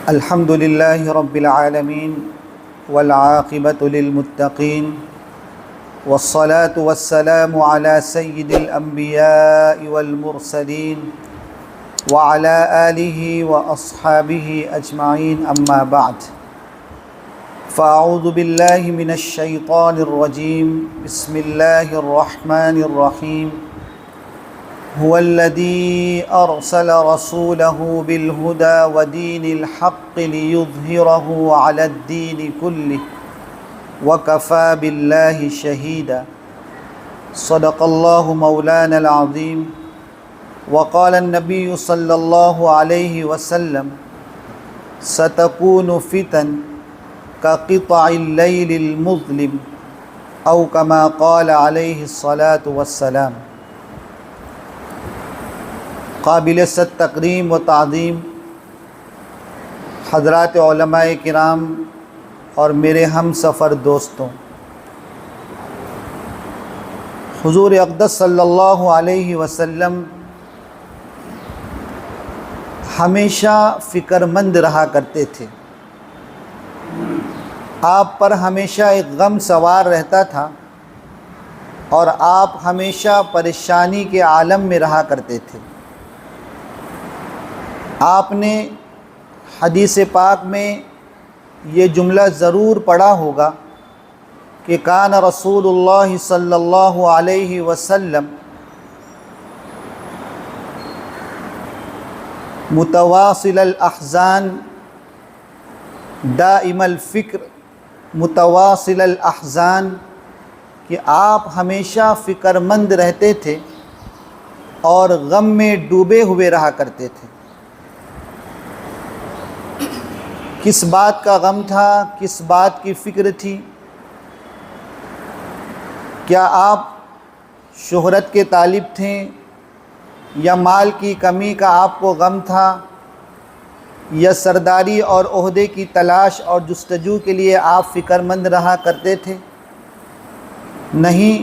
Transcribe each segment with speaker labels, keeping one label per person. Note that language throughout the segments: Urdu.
Speaker 1: الحمد لله رب العالمين والعاقبة للمتقين والصلاة والسلام على سيد الأنبياء والمرسلين وعلى آله وأصحابه أجمعين أما بعد فأعوذ بالله من الشيطان الرجيم بسم الله الرحمن الرحيم هو الذي أرسل رسوله بالهدى ودين الحق ليظهره على الدين كله وكفى بالله شهيدا صدق الله مولانا العظيم وقال النبي صلى الله عليه وسلم ستكون فتن كقطع الليل المظلم أو كما قال عليه الصلاة والسلام۔ قابل صد تکریم و تعظیم حضرات علماء کرام اور میرے ہم سفر دوستوں، حضور اقدس صلی اللہ علیہ وسلم ہمیشہ فکر مند رہا کرتے تھے۔ آپ پر ہمیشہ ایک غم سوار رہتا تھا اور آپ ہمیشہ پریشانی کے عالم میں رہا کرتے تھے۔ آپ نے حدیث پاک میں یہ جملہ ضرور پڑھا ہوگا کہ کان رسول اللہ صلی اللہ علیہ وسلم متواصل الاحزان دائم الفکر متواصل الاحزان، کہ آپ ہمیشہ فکر مند رہتے تھے اور غم میں ڈوبے ہوئے رہا کرتے تھے۔ کس بات کا غم تھا، کس بات کی فکر تھی؟ کیا آپ شہرت کے طالب تھے یا مال کی کمی کا آپ کو غم تھا یا سرداری اور عہدے کی تلاش اور جستجو کے لیے آپ فکر مند رہا کرتے تھے؟ نہیں،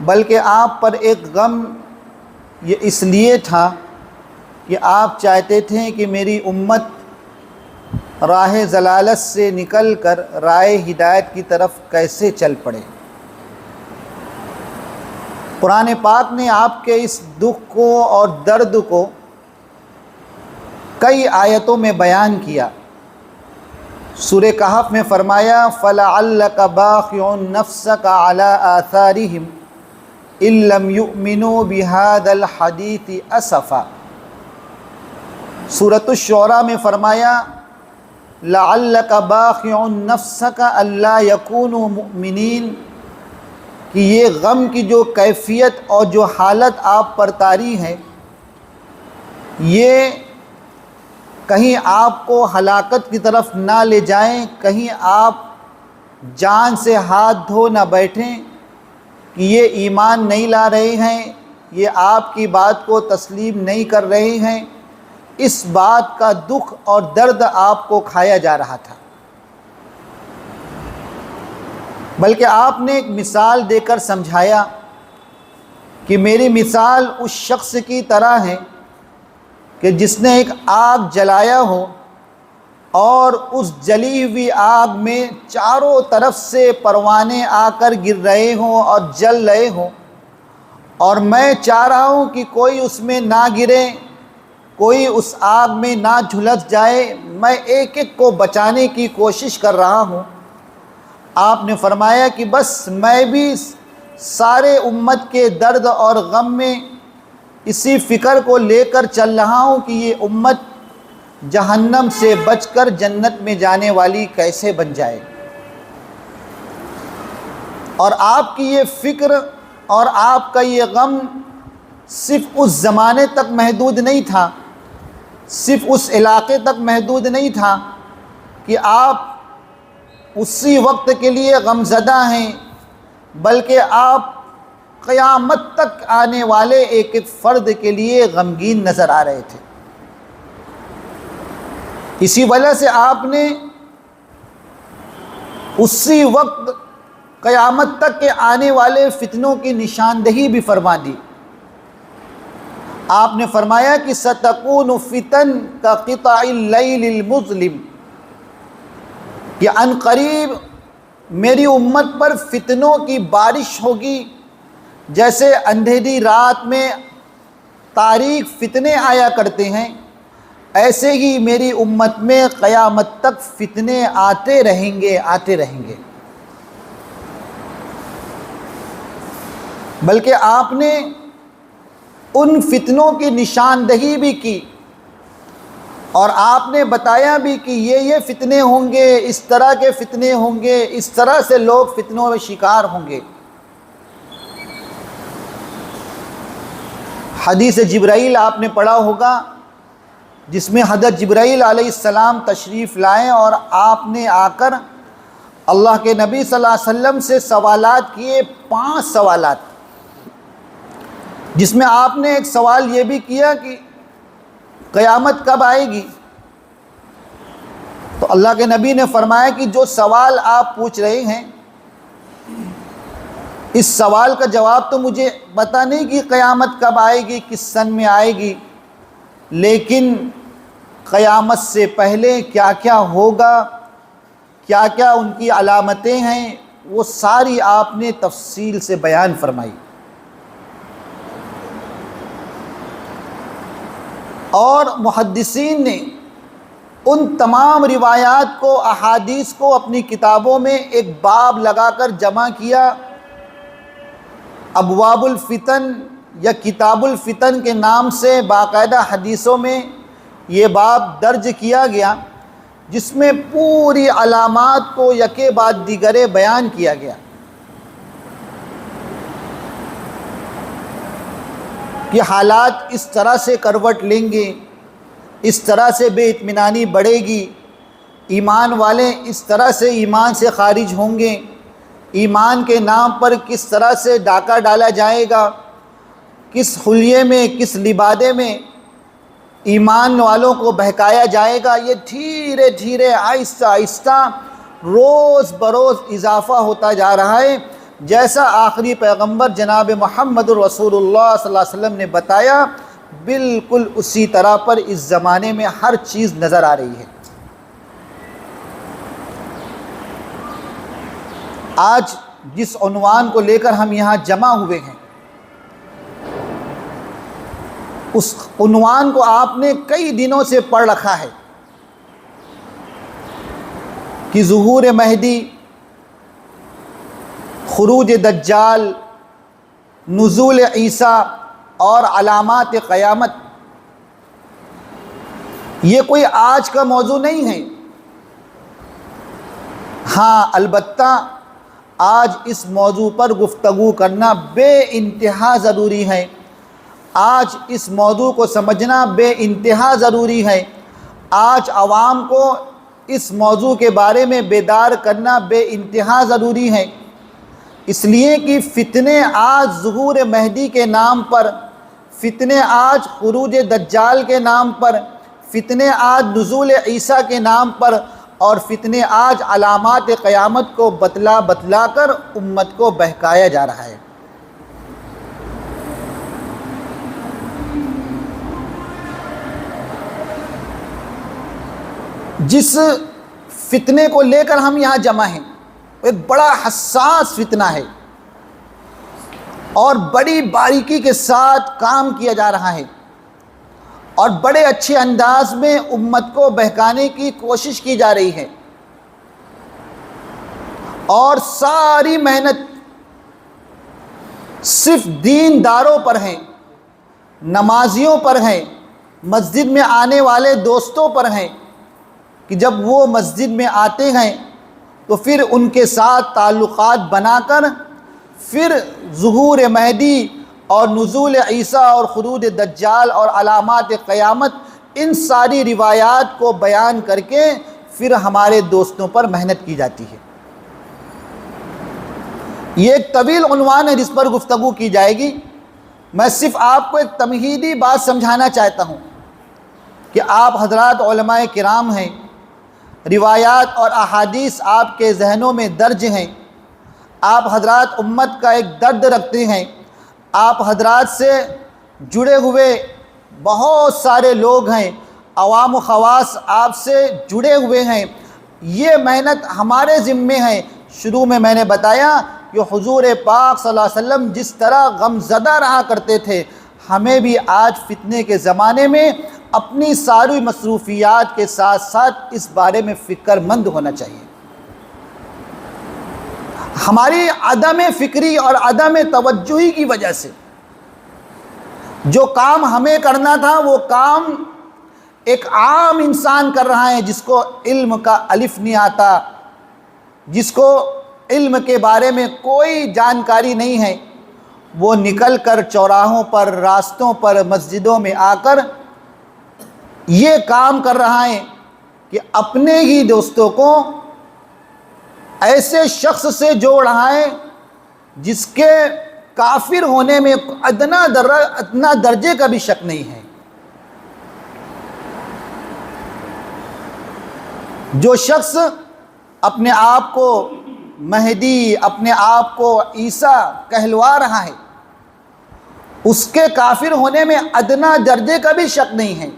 Speaker 1: بلکہ آپ پر ایک غم یہ اس لیے تھا کہ آپ چاہتے تھے کہ میری امت راہ ضلالت سے نکل کر راہ ہدایت کی طرف کیسے چل پڑے۔ قرآن پاک نے آپ کے اس دکھ کو اور درد کو کئی آیتوں میں بیان کیا۔ سورہ کہف میں فرمایا فَلَعَلَّكَ بَاخِعٌ نَفْسَكَ عَلَىٰ آثَارِهِمْ إِن لَّمْ يُؤْمِنُوا بِهَٰذَا الْحَدِيثِ أَسَفًا۔ سورۃ الشعراء میں فرمایا لَعَلَّكَ بَاخِعٌ نَفْسَكَ أَلَّا يَكُونُوا مُؤْمِنِينَ، کہ یہ غم کی جو کیفیت اور جو حالت آپ پر طاری ہے، یہ کہیں آپ کو ہلاکت کی طرف نہ لے جائیں، کہیں آپ جان سے ہاتھ دھو نہ بیٹھیں کہ یہ ایمان نہیں لا رہے ہیں، یہ آپ کی بات کو تسلیم نہیں کر رہے ہیں۔ اس بات کا دکھ اور درد آپ کو کھایا جا رہا تھا۔ بلکہ آپ نے ایک مثال دے کر سمجھایا کہ میری مثال اس شخص کی طرح ہے کہ جس نے ایک آگ جلایا ہو اور اس جلی ہوئی آگ میں چاروں طرف سے پروانے آ کر گر رہے ہوں اور جل رہے ہوں، اور میں چاہ رہا ہوں کہ کوئی اس میں نہ گرے، کوئی اس آگ میں نہ جھلس جائے، میں ایک ایک کو بچانے کی کوشش کر رہا ہوں۔ آپ نے فرمایا کہ بس میں بھی سارے امت کے درد اور غم میں اسی فکر کو لے کر چل رہا ہوں کہ یہ امت جہنم سے بچ کر جنت میں جانے والی کیسے بن جائے۔ اور آپ کی یہ فکر اور آپ کا یہ غم صرف اس زمانے تک محدود نہیں تھا، صرف اس علاقے تک محدود نہیں تھا کہ آپ اسی وقت کے لیے غمزدہ ہیں، بلکہ آپ قیامت تک آنے والے ایک ایک فرد کے لیے غمگین نظر آ رہے تھے۔ اسی وجہ سے آپ نے اسی وقت قیامت تک کے آنے والے فتنوں کی نشاندہی بھی فرما دی۔ آپ نے فرمایا کہ ستکون فتن کا قطع اللیل المظلم، کہ عن قریب میری امت پر فتنوں کی بارش ہوگی، جیسے اندھیری رات میں تاریک فتنے آیا کرتے ہیں، ایسے ہی میری امت میں قیامت تک فتنے آتے رہیں گے آتے رہیں گے۔ بلکہ آپ نے ان فتنوں کی نشاندہی بھی کی، اور آپ نے بتایا بھی کہ یہ فتنے ہوں گے، اس طرح کے فتنے ہوں گے، اس طرح سے لوگ فتنوں میں شکار ہوں گے۔ حدیث جبرائیل آپ نے پڑھا ہوگا، جس میں حضرت جبرائیل علیہ السلام تشریف لائے اور آپ نے آ کر اللہ کے نبی صلی اللہ علیہ وسلم سے سوالات کیے، 5 سوالات، جس میں آپ نے ایک سوال یہ بھی کیا کہ قیامت کب آئے گی؟ تو اللہ کے نبی نے فرمایا کہ جو سوال آپ پوچھ رہے ہیں، اس سوال کا جواب تو مجھے پتہ نہیں کہ قیامت کب آئے گی، کس سن میں آئے گی، لیکن قیامت سے پہلے کیا کیا ہوگا، کیا کیا ان کی علامتیں ہیں، وہ ساری آپ نے تفصیل سے بیان فرمائی۔ اور محدثین نے ان تمام روایات کو، احادیث کو اپنی کتابوں میں ایک باب لگا کر جمع کیا، ابواب الفتن یا کتاب الفتن کے نام سے باقاعدہ حدیثوں میں یہ باب درج کیا گیا، جس میں پوری علامات کو یکے بعد دیگرے بیان کیا گیا کہ حالات اس طرح سے کروٹ لیں گے، اس طرح سے بے اطمینانی بڑھے گی، ایمان والے اس طرح سے ایمان سے خارج ہوں گے، ایمان کے نام پر کس طرح سے ڈاکہ ڈالا جائے گا، کس حلیے میں، کس لبادے میں ایمان والوں کو بہکایا جائے گا۔ یہ دھیرے دھیرے آہستہ آہستہ روز بروز اضافہ ہوتا جا رہا ہے، جیسا آخری پیغمبر جناب محمد رسول اللہ صلی اللہ علیہ وسلم نے بتایا، بالکل اسی طرح پر اس زمانے میں ہر چیز نظر آ رہی ہے۔ آج جس عنوان کو لے کر ہم یہاں جمع ہوئے ہیں، اس عنوان کو آپ نے کئی دنوں سے پڑھ رکھا ہے کہ ظہور مہدی، خروج دجال، نزول عیسیٰ اور علامات قیامت۔ یہ کوئی آج کا موضوع نہیں ہے، ہاں البتہ آج اس موضوع پر گفتگو کرنا بے انتہا ضروری ہے، آج اس موضوع کو سمجھنا بے انتہا ضروری ہے، آج عوام کو اس موضوع کے بارے میں بیدار کرنا بے انتہا ضروری ہے، اس لیے کہ فتنے آج ظہور مہدی کے نام پر، فتنے آج خروج دجال کے نام پر، فتنے آج نزول عیسیٰ کے نام پر، اور فتنے آج علامات قیامت کو بتلا بتلا کر امت کو بہکایا جا رہا ہے۔ جس فتنے کو لے کر ہم یہاں جمع ہیں، ایک بڑا حساس فتنہ ہے اور بڑی باریکی کے ساتھ کام کیا جا رہا ہے، اور بڑے اچھے انداز میں امت کو بہکانے کی کوشش کی جا رہی ہے، اور ساری محنت صرف دینداروں پر ہے، نمازیوں پر ہے، مسجد میں آنے والے دوستوں پر ہے، کہ جب وہ مسجد میں آتے ہیں تو پھر ان کے ساتھ تعلقات بنا کر پھر ظہور مہدی اور نزول عیسیٰ اور خروج دجال اور علامات قیامت، ان ساری روایات کو بیان کر کے پھر ہمارے دوستوں پر محنت کی جاتی ہے۔ یہ ایک طویل عنوان ہے جس پر گفتگو کی جائے گی، میں صرف آپ کو ایک تمہیدی بات سمجھانا چاہتا ہوں کہ آپ حضرات علماء کرام ہیں، روایات اور احادیث آپ کے ذہنوں میں درج ہیں، آپ حضرات امت کا ایک درد رکھتے ہیں، آپ حضرات سے جڑے ہوئے بہت سارے لوگ ہیں، عوام و خواص آپ سے جڑے ہوئے ہیں، یہ محنت ہمارے ذمے ہے۔ شروع میں نے بتایا کہ حضور پاک صلی اللہ علیہ وسلم جس طرح غم زدہ رہا کرتے تھے، ہمیں بھی آج فتنے کے زمانے میں اپنی ساری مصروفیات کے ساتھ ساتھ اس بارے میں فکر مند ہونا چاہیے۔ ہماری عدم فکری اور عدم توجہی کی وجہ سے جو کام ہمیں کرنا تھا وہ کام ایک عام انسان کر رہا ہے، جس کو علم کا الف نہیں آتا، جس کو علم کے بارے میں کوئی جانکاری نہیں ہے، وہ نکل کر چوراہوں پر، راستوں پر، مسجدوں میں آ کر یہ کام کر رہا ہے کہ اپنے ہی دوستوں کو ایسے شخص سے جوڑ رہا ہے جس کے کافر ہونے میں ادنا درجے کا بھی شک نہیں ہے۔ جو شخص اپنے آپ کو مہدی، اپنے آپ کو عیسیٰ کہلوا رہا ہے، اس کے کافر ہونے میں ادنا درجے کا بھی شک نہیں ہے۔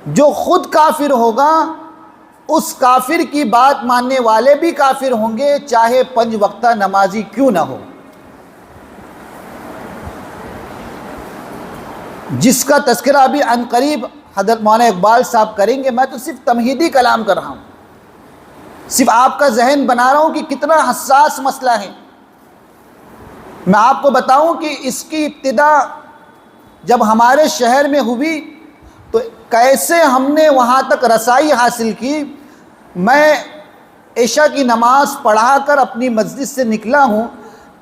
Speaker 1: جو خود کافر ہوگا اس کافر کی بات ماننے والے بھی کافر ہوں گے، چاہے 5 وقتہ نمازی کیوں نہ ہو۔ جس کا تذکرہ ابھی عنقریب حضرت مولانا اقبال صاحب کریں گے، میں تو صرف تمہیدی کلام کر رہا ہوں، صرف آپ کا ذہن بنا رہا ہوں کہ کتنا حساس مسئلہ ہے۔ میں آپ کو بتاؤں کہ اس کی ابتدا جب ہمارے شہر میں ہوئی تو کیسے ہم نے وہاں تک رسائی حاصل کی۔ میں عشاء کی نماز پڑھا کر اپنی مسجد سے نکلا ہوں،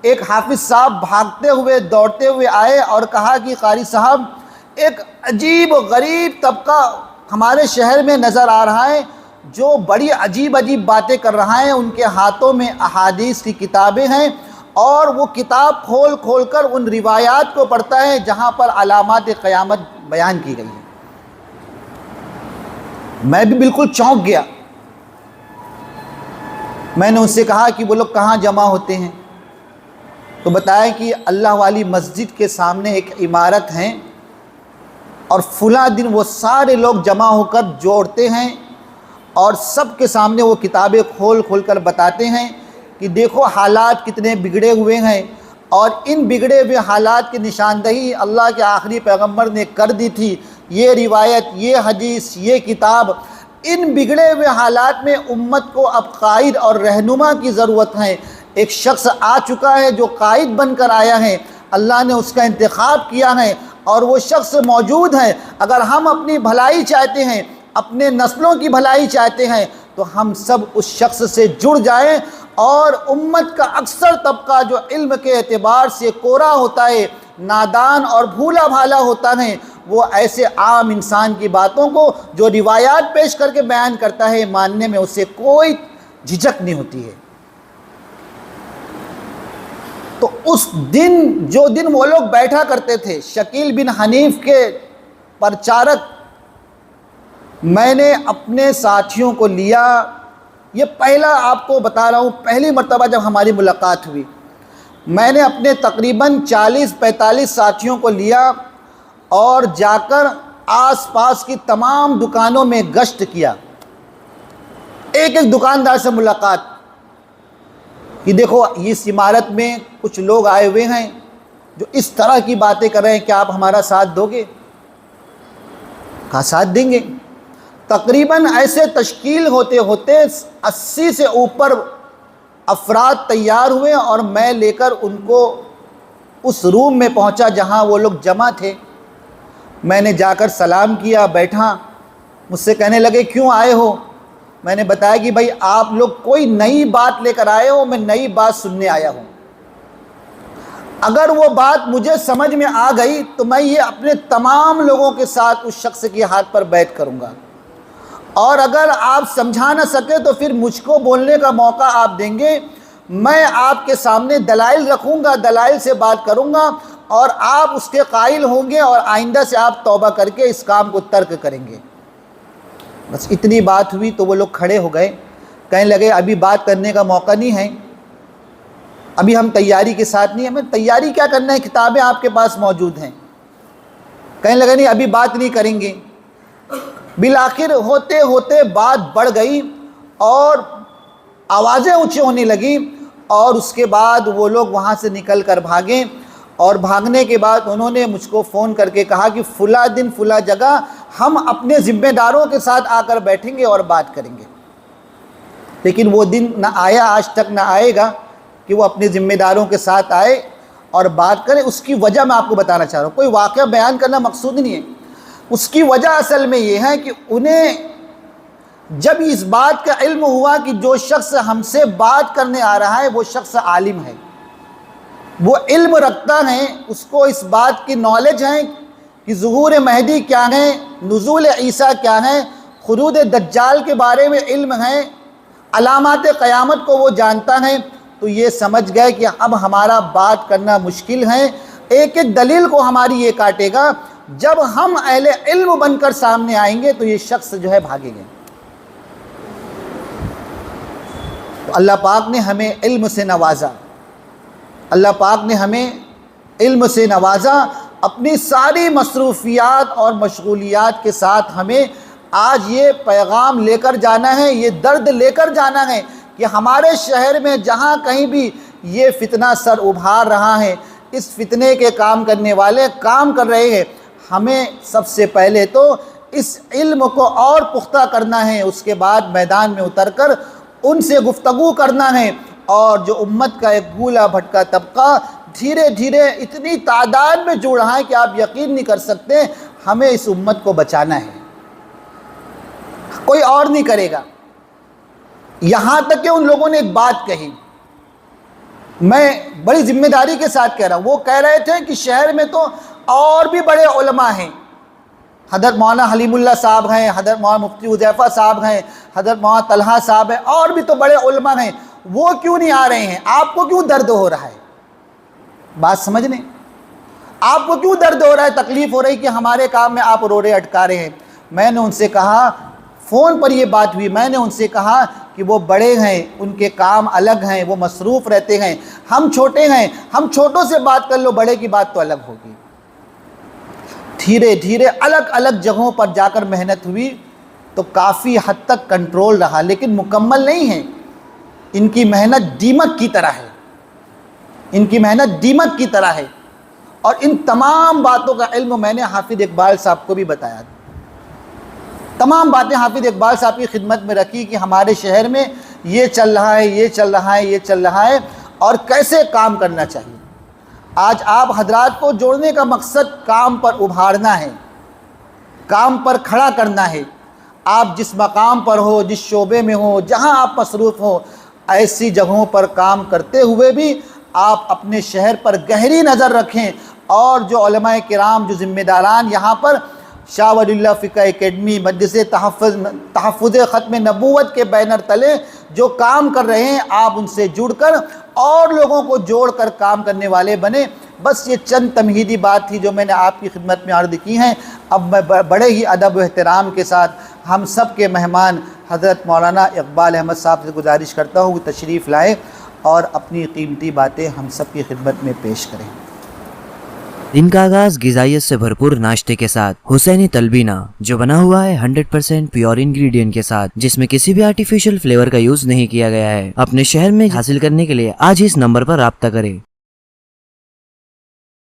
Speaker 1: ایک حافظ صاحب بھاگتے ہوئے دوڑتے ہوئے آئے اور کہا کہ قاری صاحب، ایک عجیب و غریب طبقہ ہمارے شہر میں نظر آ رہا ہے جو بڑی عجیب باتیں کر رہا ہے، ان کے ہاتھوں میں احادیث کی کتابیں ہیں اور وہ کتاب کھول کھول کر ان روایات کو پڑھتا ہے جہاں پر علامات قیامت بیان کی گئی ہیں۔ میں بھی بالکل چونک گیا۔ میں نے ان سے کہا کہ وہ لوگ کہاں جمع ہوتے ہیں؟ تو بتایا کہ اللہ والی مسجد کے سامنے ایک عمارت ہے اور فلاں دن وہ سارے لوگ جمع ہو کر جوڑتے ہیں اور سب کے سامنے وہ کتابیں کھول کھول کر بتاتے ہیں کہ دیکھو حالات کتنے بگڑے ہوئے ہیں، اور ان بگڑے ہوئے حالات کی نشاندہی اللہ کے آخری پیغمبر نے کر دی تھی۔ یہ روایت، یہ حدیث، یہ کتاب، ان بگڑے ہوئے حالات میں امت کو اب قائد اور رہنما کی ضرورت ہے۔ ایک شخص آ چکا ہے جو قائد بن کر آیا ہے، اللہ نے اس کا انتخاب کیا ہے اور وہ شخص موجود ہے۔ اگر ہم اپنی بھلائی چاہتے ہیں، اپنے نسلوں کی بھلائی چاہتے ہیں، تو ہم سب اس شخص سے جڑ جائیں، اور امت کا اکثر طبقہ جو علم کے اعتبار سے کورا ہوتا ہے، نادان اور بھولا بھالا ہوتا ہے، وہ ایسے عام انسان کی باتوں کو جو روایات پیش کر کے بیان کرتا ہے ماننے میں اسے کوئی جھجک نہیں ہوتی ہے۔ تو اس دن، جو دن وہ لوگ بیٹھا کرتے تھے، شکیل بن حنیف کے پرچارک، میں نے اپنے ساتھیوں کو لیا۔ یہ پہلا آپ کو بتا رہا ہوں، پہلی مرتبہ جب ہماری ملاقات ہوئی، میں نے اپنے تقریباً 40-45 ساتھیوں کو لیا اور جا کر آس پاس کی تمام دکانوں میں گشت کیا، ایک ایک دکاندار سے ملاقات کہ دیکھو اس عمارت میں کچھ لوگ آئے ہوئے ہیں جو اس طرح کی باتیں کر رہے ہیں، کیا آپ ہمارا ساتھ دو گے؟ کہا ساتھ دیں گے۔ تقریباً ایسے تشکیل ہوتے ہوتے 80 سے اوپر افراد تیار ہوئے اور میں لے کر ان کو اس روم میں پہنچا جہاں وہ لوگ جمع تھے۔ میں نے جا کر سلام کیا، بیٹھا۔ مجھ سے کہنے لگے کیوں آئے ہو؟ میں نے بتایا کہ بھائی آپ لوگ کوئی نئی بات لے کر آئے ہو، میں نئی بات سننے آیا ہوں۔ اگر وہ بات مجھے سمجھ میں آ گئی تو میں یہ اپنے تمام لوگوں کے ساتھ اس شخص کے ہاتھ پر بیعت کروں گا، اور اگر آپ سمجھا نہ سکے تو پھر مجھ کو بولنے کا موقع آپ دیں گے، میں آپ کے سامنے دلائل رکھوں گا، دلائل سے بات کروں گا، اور آپ اس کے قائل ہوں گے اور آئندہ سے آپ توبہ کر کے اس کام کو ترک کریں گے۔ بس اتنی بات ہوئی تو وہ لوگ کھڑے ہو گئے، کہنے لگے ابھی بات کرنے کا موقع نہیں ہے، ابھی ہم تیاری کے ساتھ نہیں ہیں۔ میں تیاری کیا کرنا ہے، کتابیں آپ کے پاس موجود ہیں۔ کہنے لگا نہیں ابھی بات نہیں کریں گے. بالآخر ہوتے ہوتے بات بڑھ گئی اور آوازیں اونچی ہونے لگیں اور اس کے بعد وہ لوگ وہاں سے نکل کر بھاگیں. اور بھاگنے کے بعد انہوں نے مجھ کو فون کر کے کہا کہ فلاں دن فلاں جگہ ہم اپنے ذمہ داروں کے ساتھ آ کر بیٹھیں گے اور بات کریں گے. لیکن وہ دن نہ آیا، آج تک نہ آئے گا کہ وہ اپنے ذمہ داروں کے ساتھ آئے اور بات کریں. اس کی وجہ میں آپ کو بتانا چاہ رہا ہوں، کوئی واقعہ بیان کرنا مقصود نہیں ہے. اس کی وجہ اصل میں یہ ہے کہ انہیں جب اس بات کا علم ہوا کہ جو شخص ہم سے بات کرنے آ رہا ہے وہ شخص عالم ہے، وہ علم رکھتا ہے، اس کو اس بات کی نالج ہے کہ ظہور مہدی کیا ہے، نزول عیسیٰ کیا ہے، خروج دجال کے بارے میں علم ہے، علامات قیامت کو وہ جانتا ہے. تو یہ سمجھ گئے کہ اب ہمارا بات کرنا مشکل ہے، ایک ایک دلیل کو ہماری یہ کاٹے گا. جب ہم اہل علم بن کر سامنے آئیں گے تو یہ شخص جو ہے بھاگے گے. تو اللہ پاک نے ہمیں علم سے نوازا، اللہ پاک نے ہمیں علم سے نوازا. اپنی ساری مصروفیات اور مشغولیات کے ساتھ ہمیں آج یہ پیغام لے کر جانا ہے، یہ درد لے کر جانا ہے کہ ہمارے شہر میں جہاں کہیں بھی یہ فتنہ سر ابھار رہا ہے، اس فتنے کے کام کرنے والے کام کر رہے ہیں. ہمیں سب سے پہلے تو اس علم کو اور پختہ کرنا ہے، اس کے بعد میدان میں اتر کر ان سے گفتگو کرنا ہے. اور جو امت کا ایک گولا بھٹکا طبقہ دھیرے دھیرے اتنی تعداد میں جڑ رہا ہے کہ آپ یقین نہیں کر سکتے. ہمیں اس امت کو بچانا ہے، کوئی اور نہیں کرے گا. یہاں تک کہ ان لوگوں نے ایک بات کہی، میں بڑی ذمہ داری کے ساتھ کہہ رہا ہوں. وہ کہہ رہے تھے کہ شہر میں تو اور بھی بڑے علماء ہیں، حضرت مولانا حلیم اللہ صاحب ہیں، حضرت مولانا مفتی حذیفہ صاحب ہیں، حضرت مولانا طلحہ صاحب ہیں، اور بھی تو بڑے علماء ہیں، وہ کیوں نہیں آ رہے ہیں؟ آپ کو کیوں درد ہو رہا ہے؟ بات سمجھنے، آپ کو کیوں درد ہو رہا ہے، تکلیف ہو رہی کہ ہمارے کام میں آپ روڑے اٹکا رہے ہیں؟ میں نے ان سے کہا، فون پر یہ بات ہوئی، میں نے ان سے کہا کہ وہ بڑے ہیں، ان کے کام الگ ہیں، وہ مصروف رہتے ہیں، ہم چھوٹے ہیں، ہم چھوٹوں سے بات کر لو، بڑے کی بات تو الگ ہوگی. دھیرے دھیرے الگ الگ جگہوں پر جا کر محنت ہوئی تو کافی حد تک کنٹرول رہا، لیکن مکمل نہیں ہے. ان کی محنت دیمک کی طرح ہے، ان کی محنت دیمک کی طرح ہے. اور ان تمام باتوں کا علم میں نے حافظ اقبال صاحب کو بھی بتایا. تمام باتیں حافظ اقبال صاحب کی خدمت میں رکھی کہ ہمارے شہر میں یہ چل رہا ہے، یہ چل رہا ہے، یہ چل رہا ہے، اور کیسے کام کرنا چاہیے. آج آپ حضرات کو جوڑنے کا مقصد کام پر ابھارنا ہے، کام پر کھڑا کرنا ہے. آپ جس مقام پر ہو، جس شعبے میں ہو، جہاں آپ مصروف ہو، ایسی جگہوں پر کام کرتے ہوئے بھی آپ اپنے شہر پر گہری نظر رکھیں. اور جو علماء کرام، جو ذمہ داران یہاں پر شاہ ولی اللہ فقہ اکیڈمی، مجلس تحفظ ختم نبوت کے بینر تلے جو کام کر رہے ہیں، آپ ان سے جڑ کر اور لوگوں کو جوڑ کر کام کرنے والے بنے. بس یہ چند تمہیدی بات تھی جو میں نے آپ کی خدمت میں عرض کی ہیں. اب میں بڑے ہی ادب و احترام کے ساتھ ہم سب کے مہمان حضرت مولانا اقبال احمد صاحب سے گزارش کرتا ہوں کہ تشریف لائیں اور اپنی قیمتی باتیں ہم سب کی خدمت میں پیش کریں.
Speaker 2: دن کا آغاز غذائیت سے بھرپور ناشتے کے ساتھ حسینی تلبینہ، جو بنا ہوا ہے 100% پیور انگریڈینٹ کے ساتھ، جس میں کسی بھی آرٹیفیشل فلیور کا یوز نہیں کیا گیا ہے. اپنے شہر میں حاصل کرنے کے لیے آج اس نمبر پر رابطہ کریں.